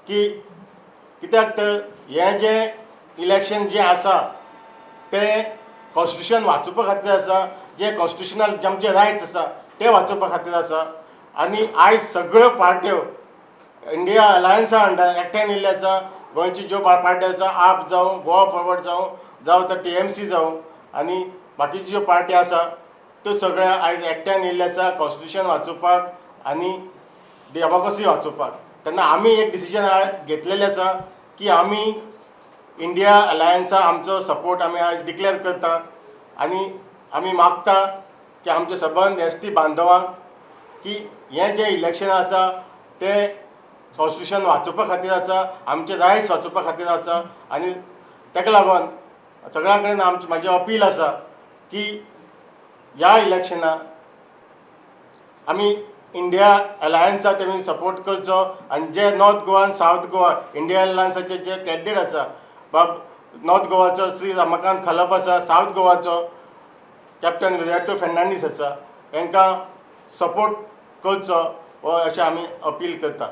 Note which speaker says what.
Speaker 1: की कित्याक तर हें जें इलेक्शन जें आसा तें कॉन्स्टिट्यूशन वाचोवपा खातीर आसा, जे कॉन्स्टिट्यूशनल जे आमचे रायट्स आसा ते वाचोवपा खातीर आसा. आनी आयज सगळ्यो पार्ट्यो इंडिया अलायन्सा अंडर एकठांय येयल्ले आसा. गोंयची ज्यो पार्ट्यो आसा, आप जावं, गोवा फॉरवर्ड जावं तर TMC जावं आनी बाकीच्यो ज्यो पार्टी आसा त्यो सगळ्या आयज एकठांय येयल्ले आसा कॉन्स्टिट्यूशन वाचोवपाक आनी डेमोक्रेसी वाचोवपाक. तेन्ना आमी एक डिसिजन घेतलेलें आसा की आमी इंडिया अलायन्सा आमचो सपोर्ट आमी आयज डिक्लेअर करता. आनी आमी मागता की आमचे सबंद ST बांदवांक की हें जें इलेक्शन आसा तें कॉन्स्टिट्यूशन वाचोवपा खातीर आसा, आमचे रायट्स वाचोवपा खातीर आसा. आनी ताका लागून सगळ्यां कडेन म्हाजें अपील आसा की ह्या इलेक्शनाक आमी इंडिया अलायन्साक तेमी सपोर्ट करचो. आनी जे नॉर्थ गोवा आनी सावथ गोवा इंडिया अलायन्साचे जे कॅन्डिडेट आसा, नॉर्थ गोवाचो श्री रमाकांत खलप आसा, सावथ गोवाचो कॅप्टन विराटो फेर्नांडीस आसा, हांकां सपोर्ट करचो अशें आमी अपील करता.